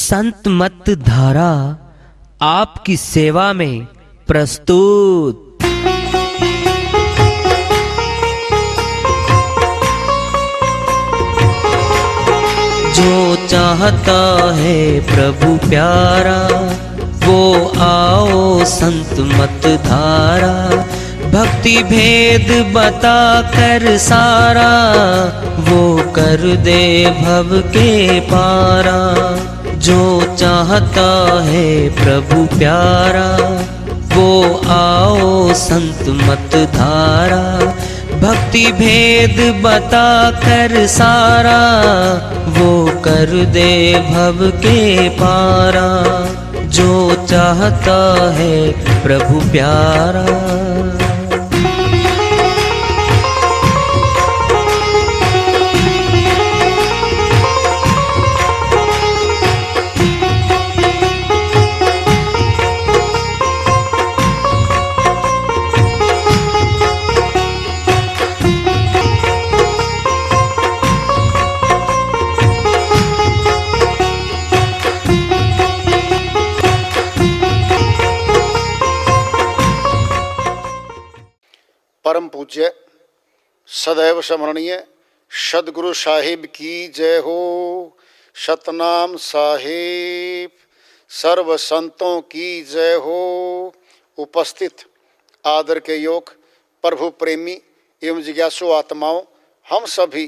संत मत धारा आपकी सेवा में प्रस्तुत। जो चाहता है प्रभु प्यारा वो आओ संत मत धारा। भक्ति भेद बता कर सारा वो कर दे भव के पारा। जो चाहता है प्रभु प्यारा वो आओ संत मत धारा। भक्ति भेद बता कर सारा वो कर दे भव के पारा। जो चाहता है प्रभु प्यारा। परम पूज्य सदैव स्मरणीय सदगुरु साहिब की जय हो। सतनाम साहिब सर्व संतों की जय हो। उपस्थित आदर के योग प्रभु प्रेमी एवं जिज्ञासु आत्माओं, हम सभी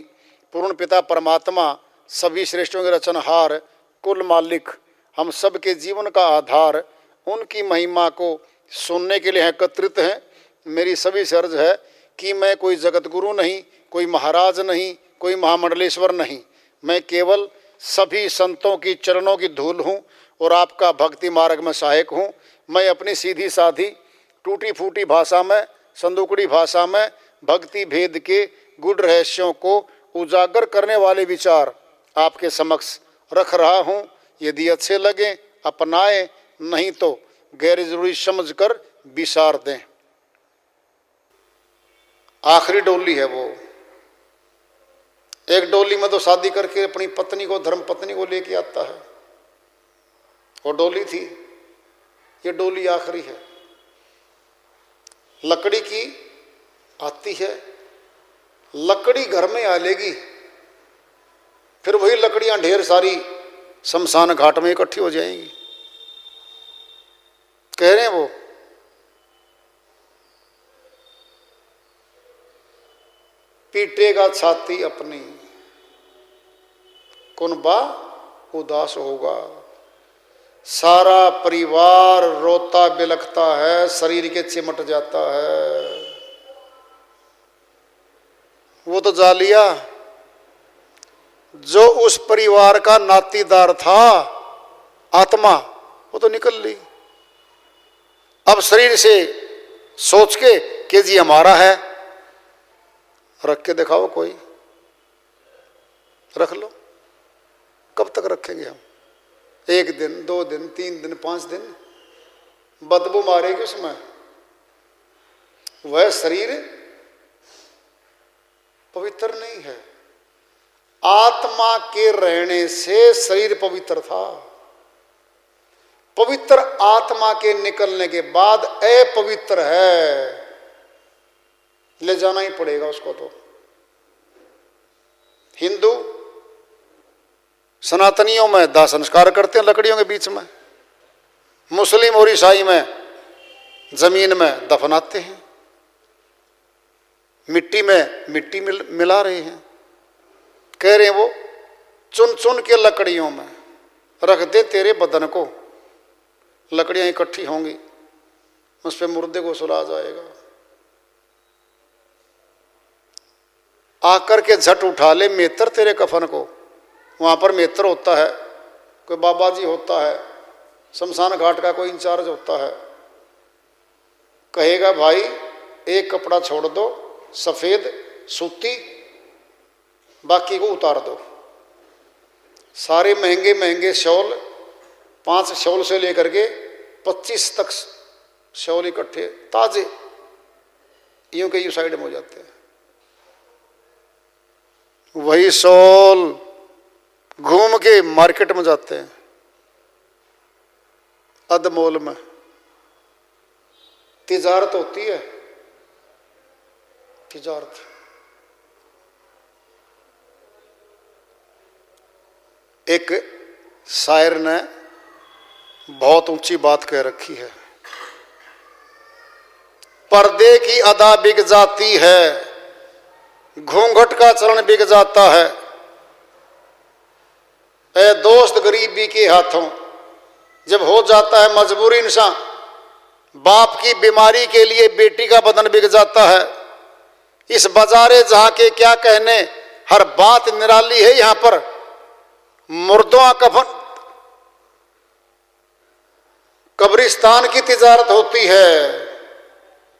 पूर्ण पिता परमात्मा सभी श्रेष्ठों के रचनहार कुल मालिक हम सब के जीवन का आधार उनकी महिमा को सुनने के लिए एकत्रित हैं। मेरी सभी से अर्ज है कि मैं कोई जगत गुरु नहीं, कोई महाराज नहीं, कोई महामंडलेश्वर नहीं। मैं केवल सभी संतों की चरणों की धूल हूँ और आपका भक्ति मार्ग में सहायक हूँ। मैं अपनी सीधी साधी टूटी फूटी भाषा में, संदूकड़ी भाषा में भक्ति भेद के गूढ़ रहस्यों को उजागर करने वाले विचार आपके समक्ष रख रहा हूँ। यदि अच्छे लगे अपनाएं, नहीं तो गैर जरूरी समझकर विसार दें। आखिरी डोली है वो। एक डोली में तो शादी करके अपनी पत्नी को, धर्म पत्नी को लेके आता है, वो डोली थी। ये डोली आखिरी है। लकड़ी की आती है, लकड़ी घर में आ लेगी, फिर वही लकड़ियां ढेर सारी शमशान घाट में इकट्ठी हो जाएंगी। कह रहे हैं वो, पीटेगा छाती अपनी कुनबा उदास होगा। सारा परिवार रोता बिलखता है, शरीर के चिमट जाता है। वो तो जा लिया जो उस परिवार का नातीदार था, आत्मा, वो तो निकल ली। अब शरीर से सोच के जी हमारा है, रख के दिखाओ, कोई रख लो। कब तक रखेंगे हम? 1 दिन, 2 दिन, 3 दिन, 5 दिन, बदबू मारेगी उसमें। वह शरीर पवित्र नहीं है। आत्मा के रहने से शरीर पवित्र था। पवित्र आत्मा के निकलने के बाद अपवित्र है, ले जाना ही पड़ेगा उसको। तो हिंदू सनातनियों में दाह संस्कार करते हैं लकड़ियों के बीच में, मुस्लिम और ईसाई में जमीन में दफनाते हैं, मिट्टी में मिट्टी मिला रहे हैं। कह रहे हैं वो, चुन चुन के लकड़ियों में रख दे तेरे बदन को, लकड़ियां इकट्ठी होंगी, उस पर मुर्दे को सुला जाएगा। आकर के झट उठा ले मेतर तेरे कफन को। वहाँ पर मेतर होता है, कोई बाबा जी होता है, शमशान घाट का कोई इंचार्ज होता है। कहेगा भाई एक कपड़ा छोड़ दो सफ़ेद सूती, बाकी को उतार दो। सारे महंगे महंगे शॉल, 5 शॉल से लेकर के 25 तक शॉल इकट्ठे ताजे, यूं के यूं साइड में हो जाते हैं। वही शॉल घूम के मार्केट में जाते हैं, अधमोल में तिजारत होती है। तिजारत एक शायर ने बहुत ऊंची बात कह रखी है, पर्दे की अदा बिक जाती है, घूंघट का चलन बिक जाता है। ए दोस्त गरीबी के हाथों जब हो जाता है मजबूरी इंसान, बाप की बीमारी के लिए बेटी का बदन बिक जाता है। इस बाजारे जहां के क्या कहने, हर बात निराली है यहां पर। मुर्दों का कफन, कब्रिस्तान की तिजारत होती है,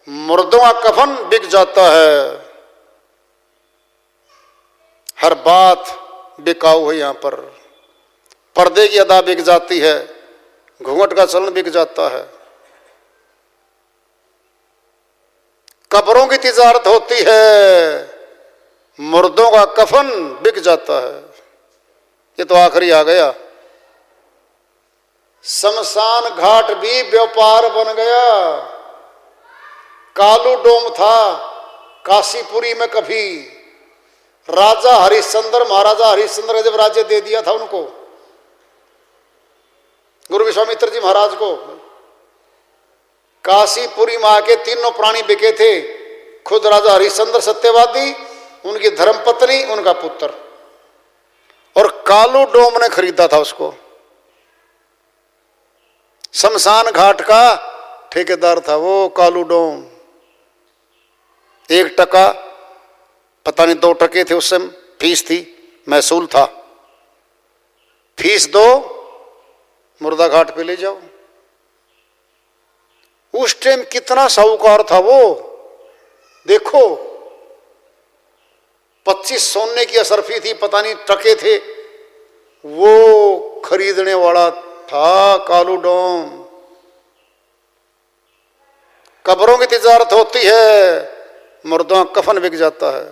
मुर्दों का कफन बिक जाता है। हर बात बिकाऊ है यहां पर। पर्दे की अदा बिक जाती है, घूंघट का चलन बिक जाता है। कब्रों की तिजारत होती है, मुर्दों का कफन बिक जाता है। ये तो आखिरी आ गया। शमशान घाट भी व्यापार बन गया। कालू डोम था काशीपुरी में कभी, राजा हरिश्चंद्र, महाराजा हरिश्चंद्र ने जब राज्य दे दिया था उनको, गुरु विश्वामित्र जी महाराज को, काशीपुरी में आके तीनों प्राणी बिके थे। खुद राजा हरिश्चंद्र सत्यवादी, उनकी धर्मपत्नी, उनका पुत्र, और कालू डोम ने खरीदा था उसको। शमशान घाट का ठेकेदार था वो कालू डोम। 1 टका, पता नहीं 2 टके थे उस समय फीस थी, महसूल था। फीस दो, मुर्दा घाट पे ले जाओ। उस टाइम कितना साहूकार था वो, देखो 25 सोने की असरफी थी, पता नहीं टके थे, वो खरीदने वाला था कालू डोम। कब्रों की तिजारत होती है, मुर्दों का कफन बिक जाता है।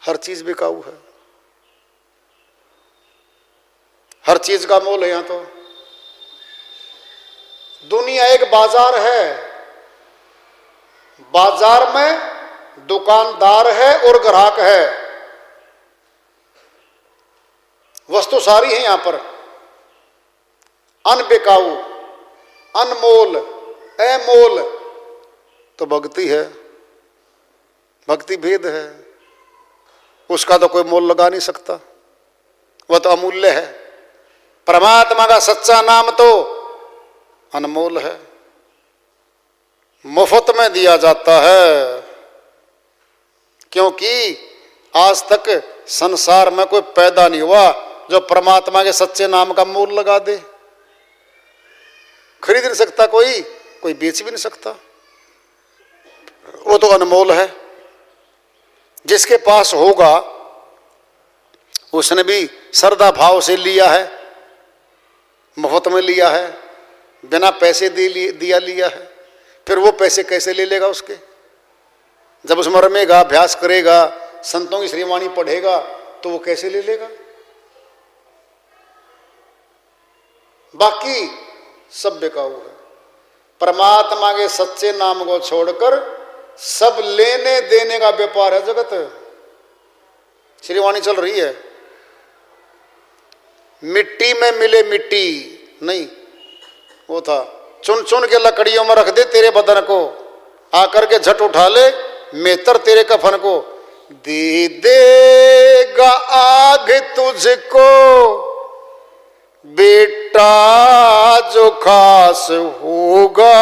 हर चीज बिकाऊ है, हर चीज का मोल है यहां तो। दुनिया एक बाजार है, बाजार में दुकानदार है और ग्राहक है। वस्तु सारी है यहां पर, अनबिकाऊ, अनमोल, अमोल तो भक्ति है। भक्ति भेद है, उसका तो कोई मोल लगा नहीं सकता, वह तो अमूल्य है। परमात्मा का सच्चा नाम तो अनमोल है, मुफ्त में दिया जाता है। क्योंकि आज तक संसार में कोई पैदा नहीं हुआ जो परमात्मा के सच्चे नाम का मोल लगा दे। खरीद नहीं सकता कोई, कोई बेच भी नहीं सकता, वो तो अनमोल है। जिसके पास होगा उसने भी श्रद्धा भाव से लिया है, मुफ्त में लिया है, बिना पैसे दिया लिया है। फिर वो पैसे कैसे ले लेगा उसके? जब उसमें रमेगा, अभ्यास करेगा, संतों की श्रीवाणी पढ़ेगा, तो वो कैसे ले लेगा? बाकी सब बिकाऊ है। परमात्मा के सच्चे नाम को छोड़कर सब लेने देने का व्यापार है जगत। श्रीवाणी चल रही है, मिट्टी में मिले मिट्टी नहीं, वो था चुन चुन के लकड़ियों में रख दे तेरे बदन को, आकर के झट उठा ले मेहतर तेरे कफन को। दे देगा आग तुझको बेटा जो खास होगा।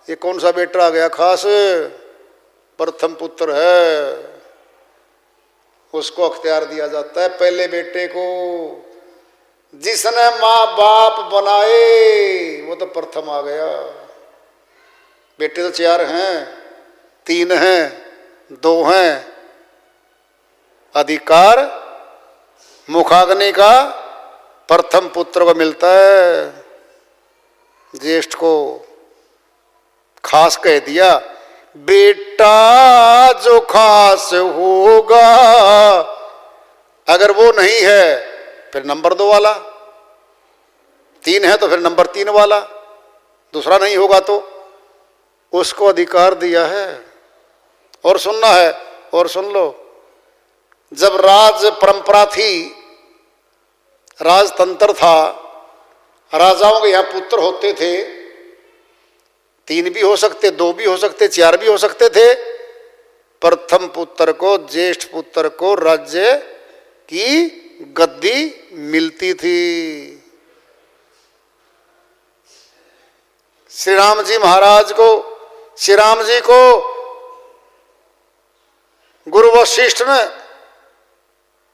ये कौन सा बेटा आ गया खास? प्रथम पुत्र है, उसको अख्तियार दिया जाता है पहले बेटे को। जिसने माँ बाप बनाए वो तो प्रथम आ गया। बेटे तो 4 हैं, 3 हैं, 2 हैं। अधिकार मुखाग्नि का प्रथम पुत्र को मिलता है, ज्येष्ठ को खास कह दिया। बेटा जो खास होगा, अगर वो नहीं है फिर नंबर 2 वाला 3 है तो फिर नंबर 3 वाला, दूसरा नहीं होगा तो उसको अधिकार दिया है। और सुनना है, और सुन लो, जब राज परंपरा थी, राजतंत्र था, राजाओं के यहाँ पुत्र होते थे, 3 भी हो सकते, 2 भी हो सकते, 4 भी हो सकते थे। प्रथम पुत्र को, ज्येष्ठ पुत्र को राज्य की गद्दी मिलती थी। श्री राम जी महाराज को, श्री राम जी को गुरु वशिष्ठ ने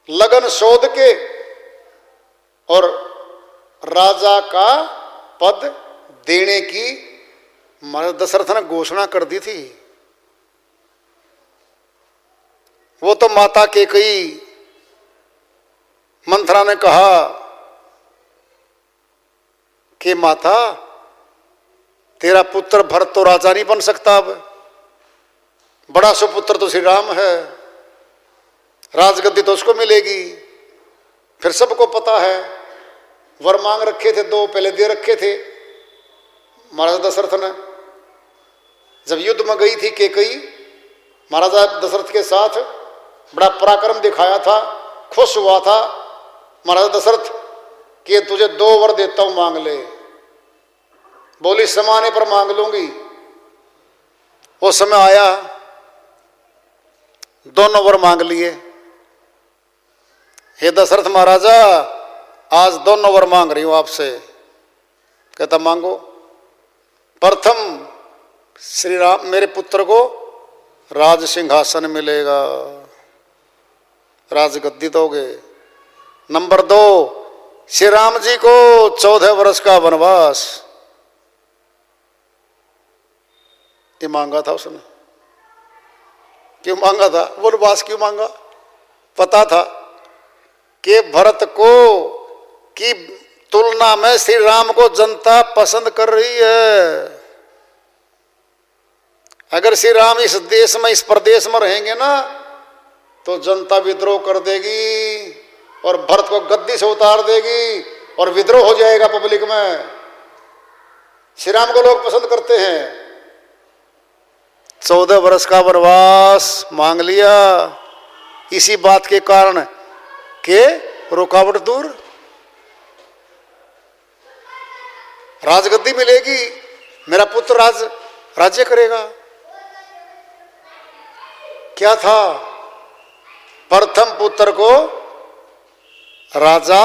लगन शोध के और राजा का पद देने की महाराज दशरथ ने घोषणा कर दी थी। वो तो माता कैकेयी, मंथरा ने कहा कि माता तेरा पुत्र भरत तो राजा नहीं बन सकता, अब बड़ा सुपुत्र तो श्री राम है, राजगद्दी तो उसको मिलेगी। फिर सबको पता है, वर मांग रखे थे 2 पहले दे रखे थे महाराजा दशरथ ने। जब युद्ध में गई थी कैकेयी महाराजा दशरथ के साथ, बड़ा पराक्रम दिखाया था, खुश हुआ था महाराजा दशरथ कि तुझे 2 वर देता हूं, मांग ले। बोली समाने पर मांग लूंगी। वो समय आया, दोनों वर मांग लिए। हे दशरथ महाराजा, आज दोनों वर मांग रही हूं आपसे। कहता मांगो। प्रथम श्री राम, मेरे पुत्र को राज सिंहासन मिलेगा, राजगद्दी दोगे। नंबर 2, श्री राम जी को 14 वर्ष का वनवास। ये मांगा था उसने। क्यों मांगा था? वनवास क्यों मांगा? पता था कि भरत को की तुलना में श्री राम को जनता पसंद कर रही है। अगर श्री राम इस देश में, इस प्रदेश में रहेंगे ना, तो जनता विद्रोह कर देगी और भरत को गद्दी से उतार देगी और विद्रोह हो जाएगा पब्लिक में। श्री राम को लोग पसंद करते हैं। 14 वर्ष का वनवास मांग लिया, इसी बात के कारण के रुकावट दूर, राजगद्दी मिलेगी, मेरा पुत्र राज्य करेगा। क्या था? प्रथम पुत्र को राजा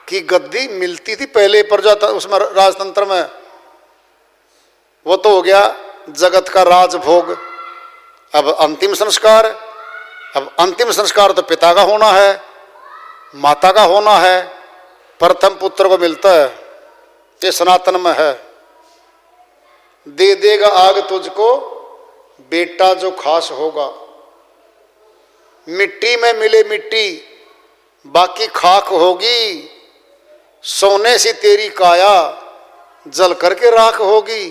की गद्दी मिलती थी पहले, प्रजा उसमें राजतंत्र में। वो तो हो गया जगत का राजभोग। अब अंतिम संस्कार, अब अंतिम संस्कार तो पिता का होना है, माता का होना है। प्रथम पुत्र को मिलता है, ये सनातन में है। दे देगा आग तुझको बेटा जो खास होगा। मिट्टी में मिले मिट्टी, बाकी खाक होगी। सोने सी तेरी काया, जल करके राख होगी।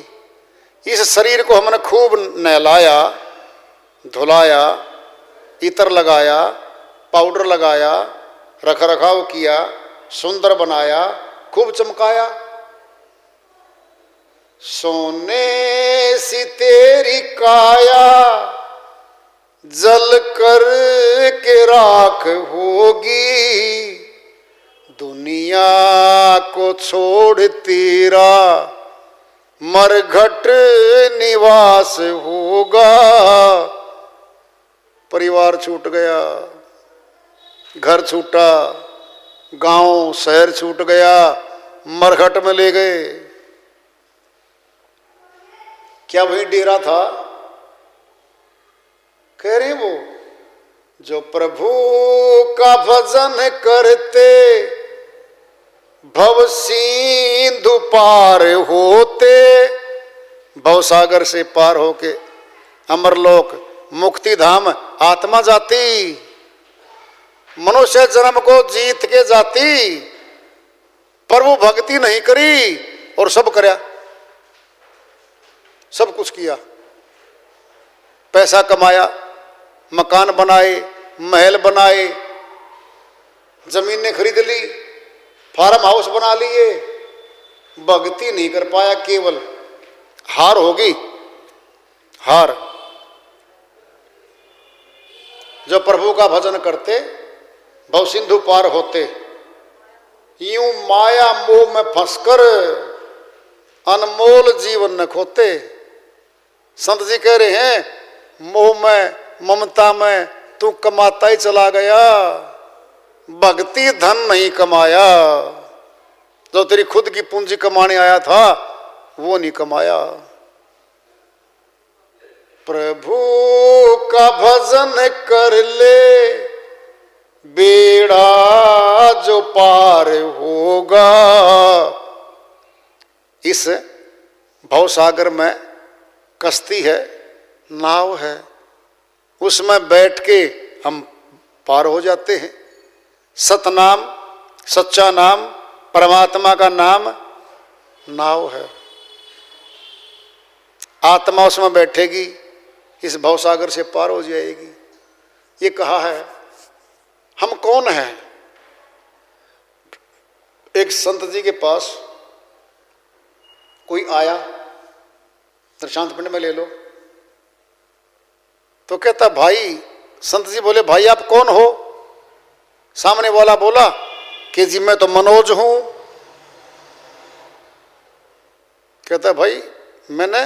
इस शरीर को हमने खूब नहलाया, धुलाया, इत्र लगाया, पाउडर लगाया, रख रखाव किया, सुंदर बनाया, खूब चमकाया। सोने सी तेरी काया, जल कर के राख होगी। दुनिया को छोड़ तेरा मरघट निवास होगा। परिवार छूट गया, घर छूटा, गांव शहर छूट गया, मरघट में ले गए। क्या वही डेरा था? कह रहे वो जो प्रभु का भजन करते भव सिंधु पार होते। भवसागर से पार होके अमरलोक मुक्ति धाम आत्मा जाती। मनुष्य जन्म को जीत के जाती, प्रभु भक्ति नहीं करी और सब करया, सब कुछ किया। पैसा कमाया, मकान बनाए, महल बनाए, जमीनें खरीद ली, फार्म हाउस बना लिए, भक्ति नहीं कर पाया, केवल हार होगी, हार। जो प्रभु का भजन करते भव सिंधु पार होते, यूं माया मोह में फंसकर अनमोल जीवन न खोते। संत जी कह रहे हैं मोह में ममता में तू कमाता ही चला गया, भक्ति धन नहीं कमाया। जो तेरी खुद की पूंजी कमाने आया था वो नहीं कमाया। प्रभु का भजन कर ले, बेड़ा जो पार होगा। इस भवसागर में कश्ती है, नाव है, उसमें बैठ के हम पार हो जाते हैं। सतनाम, सच्चा नाम, परमात्मा का नाम नाव है। आत्मा उसमें बैठेगी, इस भवसागर से पार हो जाएगी। ये कहा है। हम कौन हैं? एक संत जी के पास कोई आया, दृष्टांत पिंड में ले लो, तो कहता भाई, संत जी बोले भाई आप कौन हो? सामने वाला बोला कि जी मैं तो मनोज हूं। कहता भाई मैंने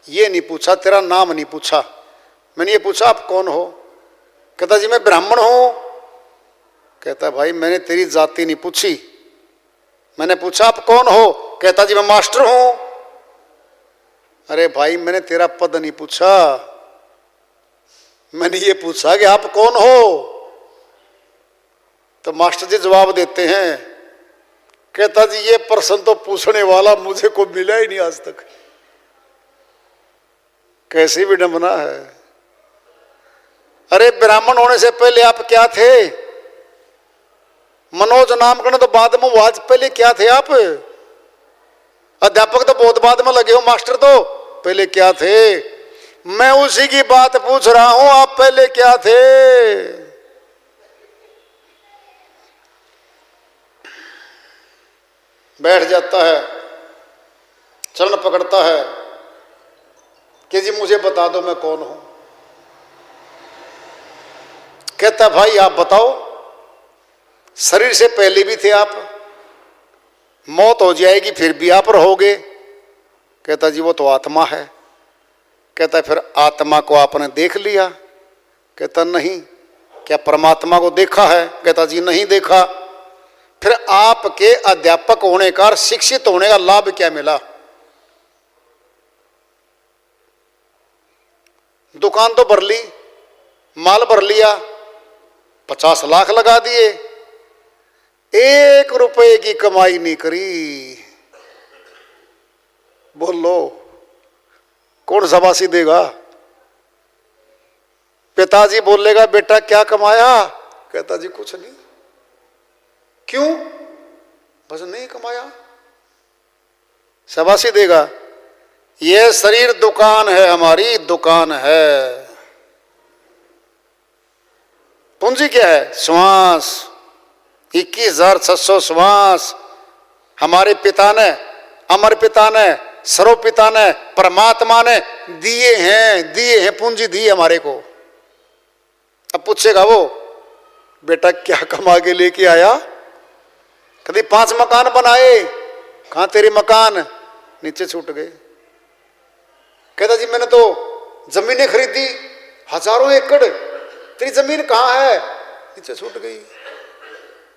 ये नहीं पूछा, तेरा नाम नहीं पूछा, मैंने ये पूछा आप कौन हो? कहता जी मैं ब्राह्मण हूं। कहता भाई मैंने तेरी जाति नहीं पूछी, मैंने पूछा आप कौन हो? कहता जी मैं मास्टर हूं। अरे भाई मैंने तेरा पद नहीं पूछा, मैंने ये पूछा कि आप कौन हो। तो मास्टर जी जवाब देते हैं, कहता जी ये प्रश्न तो पूछने वाला मुझे को मिला ही नहीं आज तक। कैसी विडंबना है। अरे ब्राह्मण होने से पहले आप क्या थे? मनोज नामकरण तो बाद में, आज पहले क्या थे आप? अध्यापक तो बहुत बाद में लगे हो, मास्टर तो पहले क्या थे? मैं उसी की बात पूछ रहा हूं, आप पहले क्या थे? बैठ जाता है, चरण पकड़ता है कि जी मुझे बता दो मैं कौन हूं। कहता भाई आप बताओ, शरीर से पहले भी थे आप, मौत हो जाएगी फिर भी आप रहोगे। कहता जी वो तो आत्मा है। कहता फिर आत्मा को आपने देख लिया? कहता नहीं। क्या परमात्मा को देखा है? कहता जी नहीं देखा। फिर आपके अध्यापक होने का, शिक्षित होने का लाभ क्या मिला? दुकान तो भर ली, माल भर लिया, 50 लाख लगा दिए, 1 रुपए की कमाई नहीं करी। बोलो कौन शाबाशी देगा? पिताजी बोलेगा बेटा क्या कमाया? कहता जी कुछ नहीं। क्यों? बस नहीं कमाया। शाबाशी देगा? यह शरीर दुकान है, हमारी दुकान है। पूंजी क्या है? श्वास, 21,600 श्वास हमारे पिता ने, अमर पिता ने, सर्व पिता ने, परमात्मा ने दिए हैं, पूंजी दी हमारे को। अब पूछेगा वो बेटा क्या कमा के लेके आया? कभी 5 मकान बनाए, कहां तेरे मकान? नीचे छूट गए। कहता जी मैंने तो जमीनें खरीदी, हजारों एकड़, तेरी जमीन कहां है? नीचे छूट गई।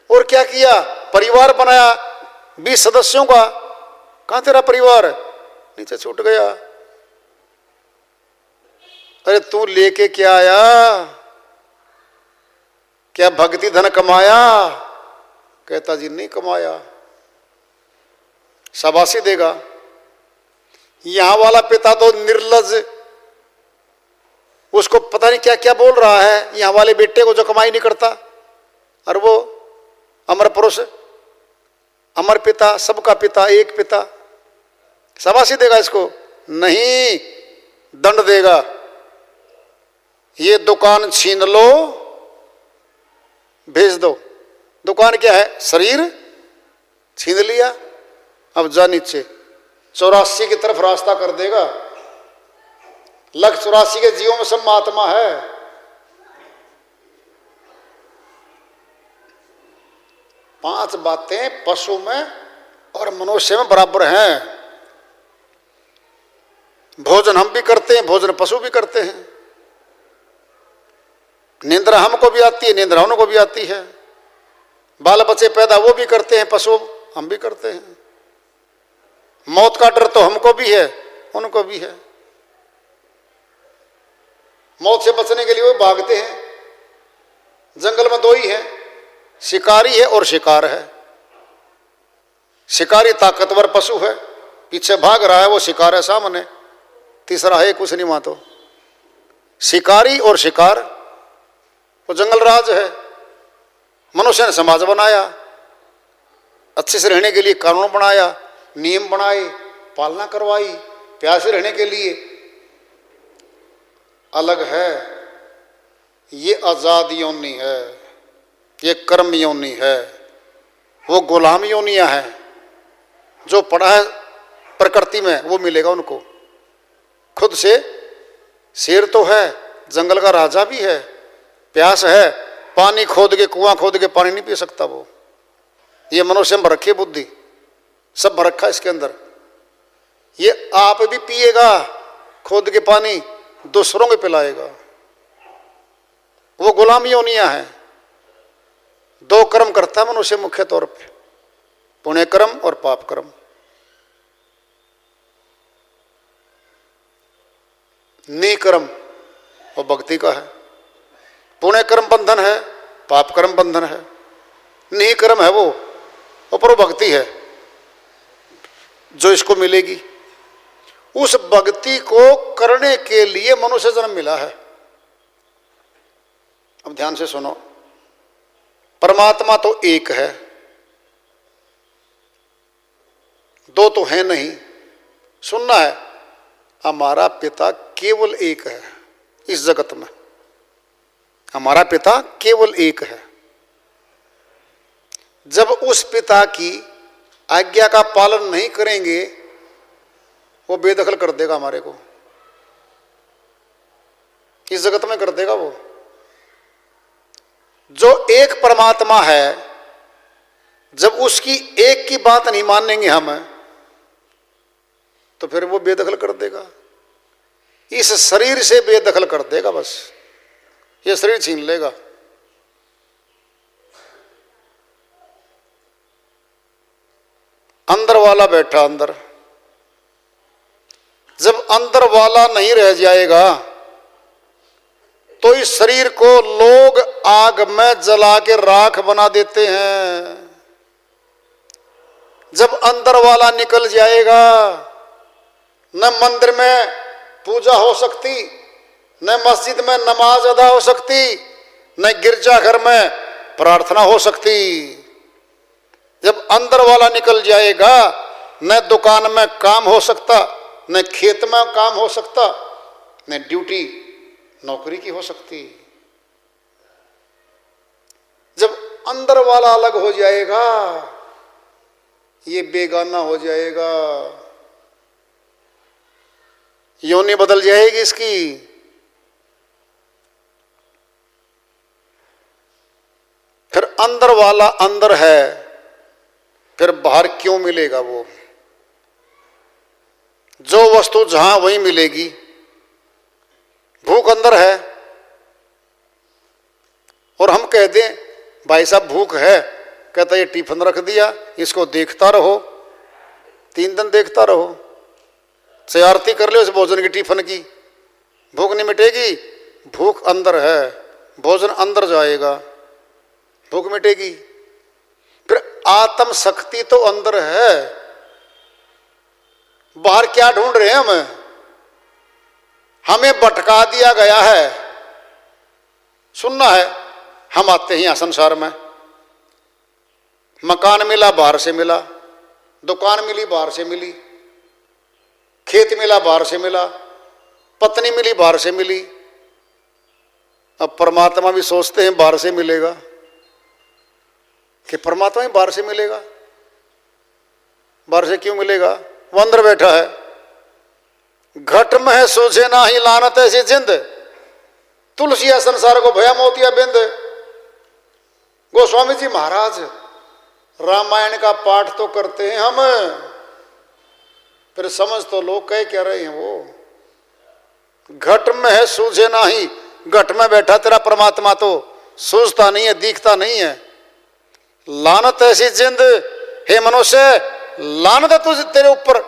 और क्या किया? परिवार बनाया 20 सदस्यों का, कहां तेरा परिवार? नीचे छूट गया। अरे तू लेके क्या आया? क्या भक्ति धन कमाया? कहता जी नहीं कमाया। शाबाशी देगा? यहां वाला पिता तो निर्लज, उसको पता नहीं क्या क्या बोल रहा है यहां वाले बेटे को जो कमाई नहीं करता। और वो अमर पुरुष, अमर पिता, सबका पिता, एक पिता, शाबाशी देगा इसको? नहीं, दंड देगा। ये दुकान छीन लो, भेज दो। दुकान क्या है? शरीर, छीन लिया, अब जा नीचे। 84 की तरफ रास्ता कर देगा। लग 84 के जीवों में सब महात्मा है। पांच बातें पशु में और मनुष्य में बराबर हैं। भोजन हम भी करते हैं, भोजन पशु भी करते हैं। निंद्रा हमको भी आती है, निंद्रा उनको भी आती है। बाल बच्चे पैदा वो भी करते हैं, पशु हम भी करते हैं। मौत का डर तो हमको भी है, उनको भी है। मौत से बचने के लिए वो भागते हैं। जंगल में दो ही है, शिकारी है और शिकार है। शिकारी ताकतवर पशु है, पीछे भाग रहा है, वो शिकार है सामने। तीसरा है कुछ नहीं, वहां तो शिकारी और शिकार। वो जंगल राज है। मनुष्य ने समाज बनाया, अच्छे से रहने के लिए कानून बनाया, नियम बनाए, पालना करवाई, प्यासे रहने के लिए। अलग है, ये आजाद योनि है, ये कर्म योनि है। वो गुलाम योनियां है। जो पड़ा है प्रकृति में वो मिलेगा उनको। खुद से शेर तो है, जंगल का राजा भी है, प्यास है, पानी खोद के, कुआं खोद के पानी नहीं पी सकता वो। ये मनुष्य में रखी बुद्धि, सब रखा इसके अंदर। ये आप भी पिएगा खोद के पानी, दूसरों को पिलाएगा। वो गुलाम योनियां है। दो कर्म करता है मनुष्य मुख्य तौर पे, पुण्य कर्म और पाप कर्म। निकर्म वो भक्ति का है। पुण्य कर्म बंधन है, पाप कर्म बंधन है। निकर्म है वो पर भक्ति है जो इसको मिलेगी। उस भक्ति को करने के लिए मनुष्य जन्म मिला है। अब ध्यान से सुनो, परमात्मा तो एक है, दो तो है नहीं। सुनना है, हमारा पिता केवल एक है इस जगत में। हमारा पिता केवल एक है। जब उस पिता की आज्ञा का पालन नहीं करेंगे, वो बेदखल कर देगा हमारे को, इस जगत में कर देगा वो। जो एक परमात्मा है, जब उसकी एक की बात नहीं मानेंगे हम, तो फिर वो बेदखल कर देगा। इस शरीर से बेदखल कर देगा, बस ये शरीर छीन लेगा। अंदर वाला बैठा अंदर, जब अंदर वाला नहीं रह जाएगा तो इस शरीर को लोग आग में जला के राख बना देते हैं। जब अंदर वाला निकल जाएगा, न मंदिर में पूजा हो सकती, न मस्जिद में नमाज अदा हो सकती, न गिरजाघर में प्रार्थना हो सकती। जब अंदर वाला निकल जाएगा, न दुकान में काम हो सकता, न खेत में काम हो सकता, न ड्यूटी नौकरी की हो सकती। जब अंदर वाला अलग हो जाएगा, ये बेगाना हो जाएगा, योनि बदल जाएगी इसकी। फिर अंदर वाला अंदर है, फिर बाहर क्यों मिलेगा वो? जो वस्तु जहां वहीं मिलेगी। भूख अंदर है और हम कह दें भाई साहब भूख है, कहता ये टिफिन रख दिया, इसको देखता रहो, 3 दिन देखता रहो, चाहे आरती कर लो इस भोजन की टिफिन की, भूख नहीं मिटेगी। भूख अंदर है, भोजन अंदर जाएगा, भूख मिटेगी। फिर आत्म शक्ति तो अंदर है, बाहर क्या ढूंढ रहे हैं हम? हमें भटका दिया गया है। सुनना है, हम आते हैं यहां संसार में, मकान मिला बाहर से मिला, दुकान मिली बाहर से मिली, खेत मिला बाहर से मिला, पत्नी मिली बाहर से मिली। अब परमात्मा भी सोचते हैं बाहर से मिलेगा, कि परमात्मा ही बाहर से मिलेगा। बाहर से क्यों मिलेगा? वो अंदर बैठा है। घट में है सूझे ना ही लानत ऐसी जिंद, तुलसिया संसार को भया मोतिया बिंद। गोस्वामी जी महाराज रामायण का पाठ तो करते हैं हम, फिर समझ तो लोग कह रहे हैं वो। घट में है सूझे ना ही, घट में बैठा तेरा परमात्मा तो सूझता नहीं है, दिखता नहीं है। लानत ऐसी जिंद, हे मनुष्य लानत है तुझे तेरे ऊपर।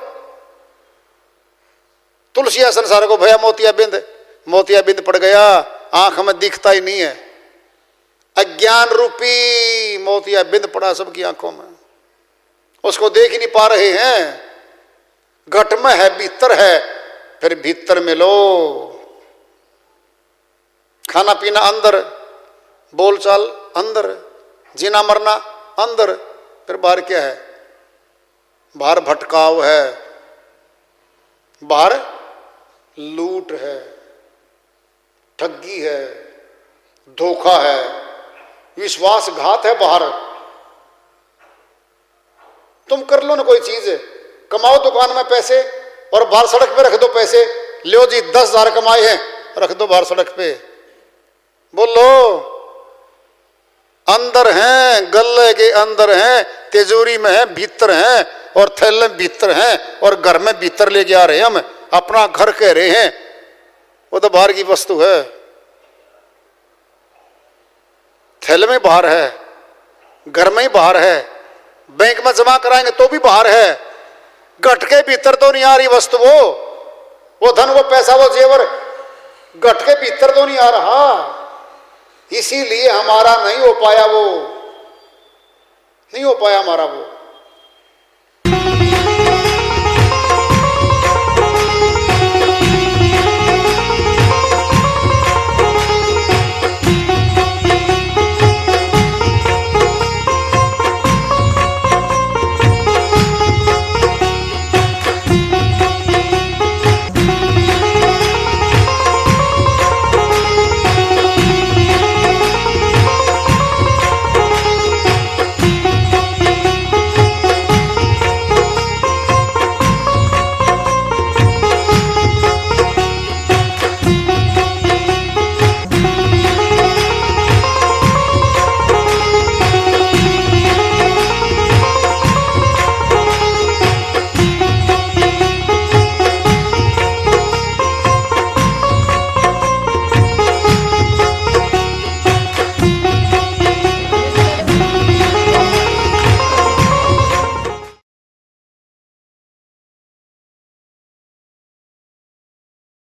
तुलसिया संसार को भया मोतिया बिंद, मोतिया बिंद पड़ गया, आंख में दिखता ही नहीं है। अज्ञान रूपी मोतिया बिंद पड़ा सबकी आंखों में, उसको देख ही नहीं पा रहे हैं। घट में है भीतर है, फिर भीतर में लो। खाना पीना अंदर, बोलचाल अंदर, जीना मरना अंदर, फिर बाहर क्या है? बाहर भटकाव है, बाहर लूट है, ठगी है, धोखा है, विश्वासघात है। बाहर तुम कर लो ना कोई चीज, कमाओ दुकान में पैसे और बाहर सड़क पे रख दो पैसे। लो जी 10,000 कमाए हैं, रख दो बाहर सड़क पे। बोलो अंदर हैं, गले के अंदर हैं, तिजोरी में है भीतर हैं, और थैले में भीतर हैं, और घर में भीतर लेके आ रहे हैं। हम अपना घर कह रहे हैं, वो तो बाहर की वस्तु है। थैले में बाहर है, घर में ही बाहर है, बैंक में जमा कराएंगे तो भी बाहर है। घट के भीतर तो नहीं आ रही वस्तु, वो धन, वो पैसा, वो जेवर घट के भीतर तो नहीं आ रहा। इसीलिए हमारा नहीं हो पाया, वो नहीं हो पाया हमारा वो।